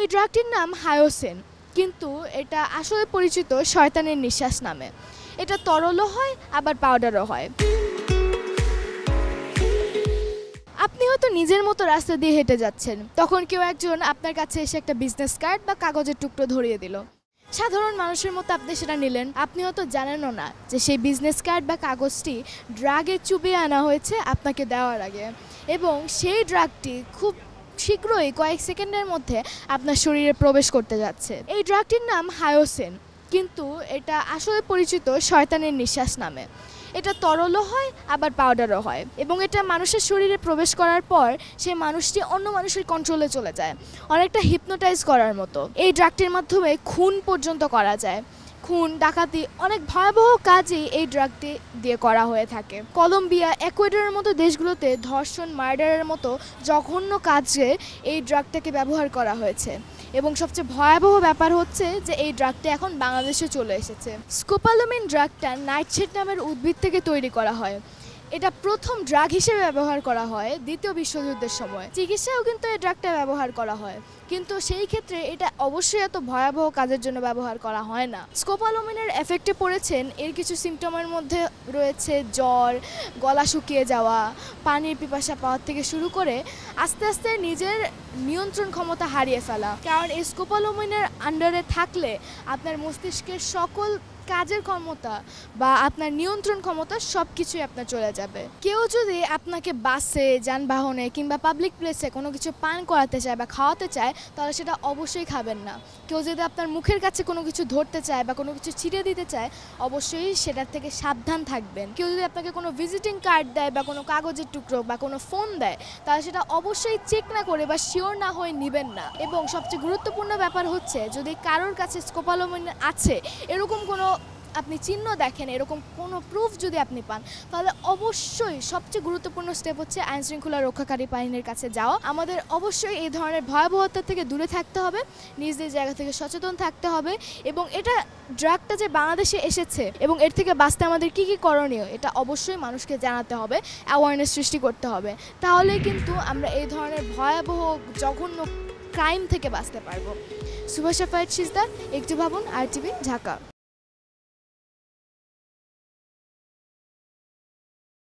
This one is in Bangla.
এই ড্রাগটির নাম হায়োসিন, কিন্তু এটা আসলে পরিচিত শয়তানের নিঃশ্বাস নামে। এটা তরলও হয় আবার পাউডারও হয়। আপনি হয়তো নিজের মতো রাস্তা দিয়ে হেঁটে যাচ্ছেন, তখন কেউ একজন আপনার কাছে এসে একটা বিজনেস কার্ড বা কাগজের টুকরো ধরিয়ে দিল। সাধারণ মানুষের মতো আপনি সেটা নিলেন, আপনি হয়তো জানেনও না যে সেই বিজনেস কার্ড বা কাগজটি ড্রাগে চুবিয়ে আনা হয়েছে আপনাকে দেওয়ার আগে, এবং সেই ড্রাগটি খুব শীঘ্রই কয়েক সেকেন্ডের মধ্যে আপনার শরীরে প্রবেশ করতে যাচ্ছে। এই ড্রাগটির নাম হায়োসিন, কিন্তু এটা আসলে পরিচিত শয়তানের নিঃশ্বাস নামে। এটা তরলও হয় আবার পাউডারও হয়, এবং এটা মানুষের শরীরে প্রবেশ করার পর সেই মানুষটি অন্য মানুষের কন্ট্রোলে চলে যায়, অনেকটা হিপনোটাইজ করার মতো। এই ড্রাগটির মাধ্যমে খুন পর্যন্ত করা যায়। খুন, ডাকাতি, অনেক ভয়াবহ কাজই এই ড্রাগটি দিয়ে করা হয়ে থাকে। কলম্বিয়া, ইকুয়েডরের মতো দেশগুলোতে ধর্ষণ, মার্ডারের মতো জঘন্য কাজে এই ড্রাগটাকে ব্যবহার করা হয়েছে, এবং সবচেয়ে ভয়াবহ ব্যাপার হচ্ছে যে এই ড্রাগটা এখন বাংলাদেশে চলে এসেছে। স্কোপোলামিন ড্রাগটা নাইটশেড নামের উদ্ভিদ থেকে তৈরি করা হয়। এটা প্রথম ড্রাগ হিসেবে ব্যবহার করা হয় দ্বিতীয় বিশ্বযুদ্ধের সময়। চিকিৎসায়ও কিন্তু এই ড্রাগটা ব্যবহার করা হয়, কিন্তু সেই ক্ষেত্রে এটা অবশ্যই এত ভয়াবহ কাজের জন্য ব্যবহার করা হয় না। স্কোপোলামিনের এফেক্টে পড়েছেন এর কিছু সিমটমের মধ্যে রয়েছে জ্বর, গলা শুকিয়ে যাওয়া, পানির পিপাসা পাওয়ার থেকে শুরু করে আস্তে আস্তে নিজের নিয়ন্ত্রণ ক্ষমতা হারিয়ে ফেলা। কারণ এই স্কোপোলামিনের আন্ডারে থাকলে আপনার মস্তিষ্কের সকল কাজের ক্ষমতা বা আপনার নিয়ন্ত্রণ ক্ষমতা সব কিছুই আপনার চলে যাবে। কেউ যদি আপনাকে বাসে, যানবাহনে কিংবা পাবলিক প্লেসে কোনো কিছু পান করাতে চায় বা খাওয়াতে চায়, তাহলে সেটা অবশ্যই খাবেন না। কেউ যদি আপনার মুখের কাছে কোনো কিছু ধরতে চায় বা কোনো কিছু ছিটিয়ে দিতে চায়, অবশ্যই সেটার থেকে সাবধান থাকবেন। কেউ যদি আপনাকে কোনো ভিজিটিং কার্ড দেয় বা কোনো কাগজের টুকরো বা কোনো ফোন দেয়, তাহলে সেটা অবশ্যই চেক না করে বা শিওর না হয়ে নেবেন না। এবং সবচেয়ে গুরুত্বপূর্ণ ব্যাপার হচ্ছে, যদি কারোর কাছে স্কোপোলামিন আছে এরকম কোনো আপনি চিহ্ন দেখেন, এরকম কোনো প্রুফ যদি আপনি পান, তাহলে অবশ্যই সবচেয়ে গুরুত্বপূর্ণ স্টেপ হচ্ছে আইনশৃঙ্খলা রক্ষাকারী বাহিনীর কাছে যাওয়া। আমাদের অবশ্যই এই ধরনের ভয়াবহতা থেকে দূরে থাকতে হবে, নিজ জায়গা থেকে সচেতন থাকতে হবে, এবং এটা ড্রাগটা যে বাংলাদেশে এসেছে এবং এর থেকে বাঁচতে আমাদের কী কী করণীয়, এটা অবশ্যই মানুষকে জানাতে হবে, অ্যাওয়ারনেস সৃষ্টি করতে হবে। তাহলে কিন্তু আমরা এই ধরনের ভয়াবহ জঘন্য ক্রাইম থেকে বাঁচতে পারবো। সুভাষা ফায়েদ সিজদার, একটু ভাবুন, RTV, ঢাকা।